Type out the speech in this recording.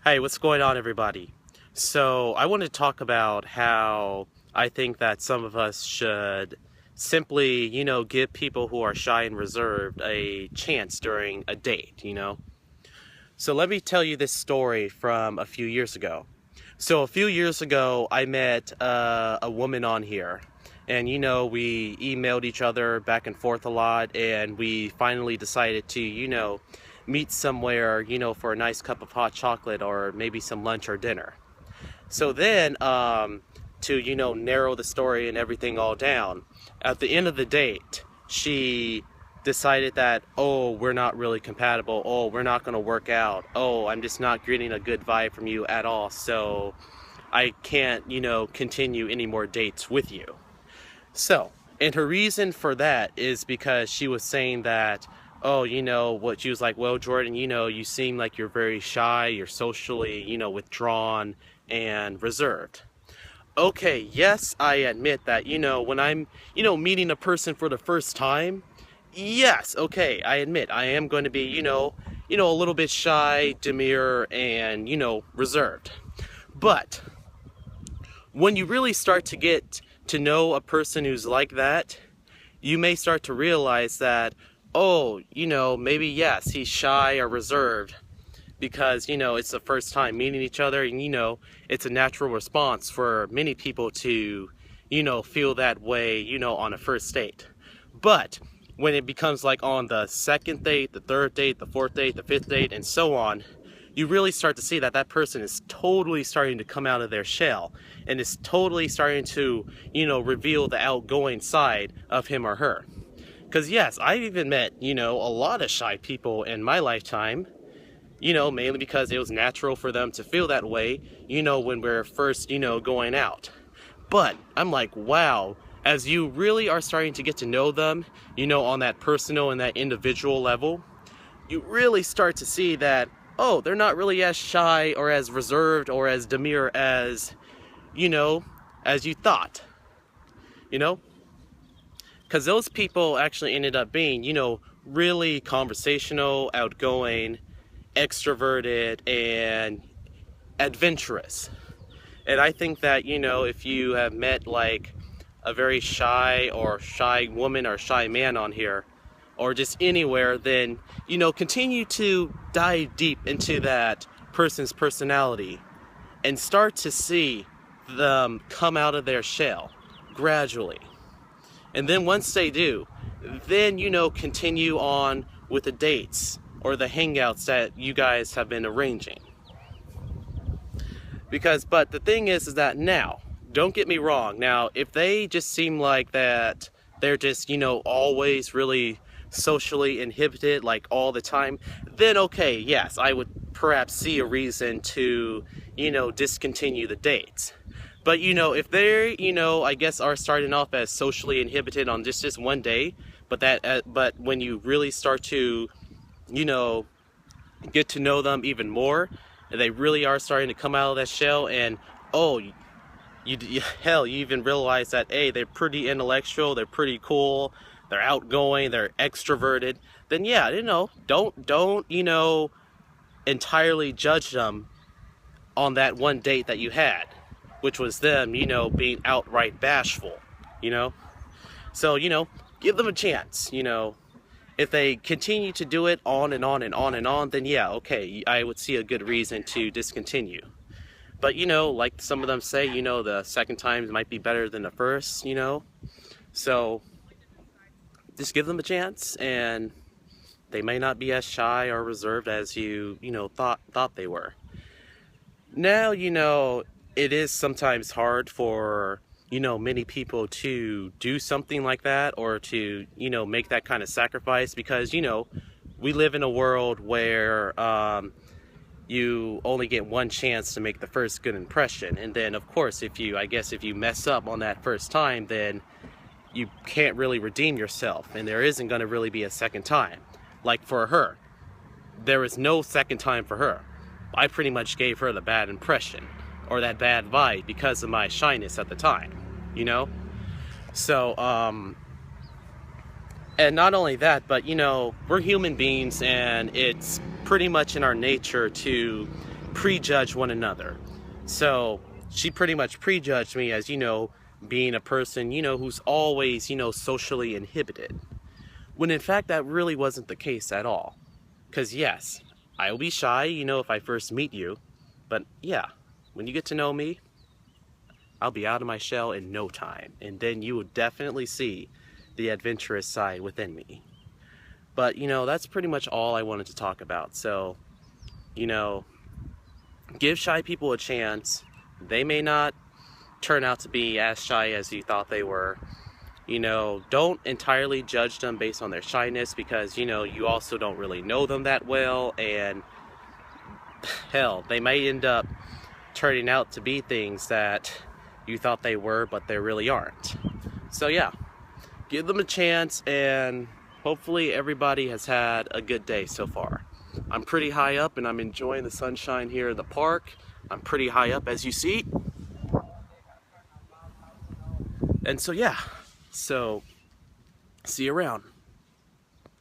Hey, what's going on, everybody? So, I want to talk about how I think that some of us should simply, give people who are shy and reserved a chance during a date. So, let me tell you this story from a few years ago. So, a few years ago, I met a woman on here, and we emailed each other back and forth a lot, and we finally decided to, meet somewhere, for a nice cup of hot chocolate or maybe some lunch or dinner. So then, to, narrow the story and everything all down, at the end of the date, she decided that, oh, we're not really compatible. Oh, we're not going to work out. Oh, I'm just not getting a good vibe from you at all. So I can't, continue any more dates with you. So, and her reason for that is because she was saying that, oh, what she was like, well, Jordan, you seem like you're very shy, you're socially, withdrawn and reserved. Okay, yes, I admit that, when I'm, meeting a person for the first time, yes, okay, I admit I am going to be, a little bit shy, demure, and, reserved. But when you really start to get to know a person who's like that, you may start to realize that, oh, maybe yes, he's shy or reserved because, it's the first time meeting each other, and, it's a natural response for many people to, feel that way, on a first date. But when it becomes like on the second date, the third date, the fourth date, the fifth date, and so on, you really start to see that that person is totally starting to come out of their shell and is totally starting to, reveal the outgoing side of him or her. Because yes, I've even met, a lot of shy people in my lifetime, mainly because it was natural for them to feel that way, when we're first, going out. But I'm like, wow, as you really are starting to get to know them, on that personal and that individual level, you really start to see that, oh, they're not really as shy or as reserved or as demure as, as you thought, you know? Because those people actually ended up being, really conversational, outgoing, extroverted, and adventurous. And I think that, if you have met like a very shy or shy woman or shy man on here, or just anywhere, then, continue to dive deep into that person's personality and start to see them come out of their shell gradually. And then once they do, then, continue on with the dates or the hangouts that you guys have been arranging. But the thing is that now, don't get me wrong, now, if they just seem like that they're just, always really socially inhibited, like all the time, then okay, yes, I would perhaps see a reason to, discontinue the dates. But, if they're, I guess are starting off as socially inhibited on just one day, but when you really start to, get to know them even more, and they really are starting to come out of that shell, and, oh, hell, you even realize that, hey, they're pretty intellectual, they're pretty cool, they're outgoing, they're extroverted, then yeah, don't, entirely judge them on that one date that you had, which was them, being outright bashful, you know? So, give them a chance, If they continue to do it on and on and on and on, then yeah, okay, I would see a good reason to discontinue. But, like some of them say, the second time might be better than the first, So, just give them a chance, and they may not be as shy or reserved as you, thought they were. Now, it is sometimes hard for, many people to do something like that, or to, make that kind of sacrifice, because, we live in a world where you only get one chance to make the first good impression. And then, of course, if you mess up on that first time, then you can't really redeem yourself, and there isn't going to really be a second time. Like for her, there is no second time for her. I pretty much gave her the bad impression, or that bad vibe, because of my shyness at the time, So, and not only that, but, we're human beings, and it's pretty much in our nature to prejudge one another. So she pretty much prejudged me as, being a person, who's always, socially inhibited. When in fact that really wasn't the case at all. Because yes, I'll be shy, if I first meet you. But yeah, when you get to know me, I'll be out of my shell in no time. And then you will definitely see the adventurous side within me. But, that's pretty much all I wanted to talk about. So, give shy people a chance. They may not turn out to be as shy as you thought they were. Don't entirely judge them based on their shyness, because, you also don't really know them that well. And hell, they may end up turning out to be things that you thought they were, but they really aren't. So yeah, give them a chance, and hopefully everybody has had a good day so far. I'm pretty high up and I'm enjoying the sunshine here in the park. I'm pretty high up, as you see. And so yeah, see you around.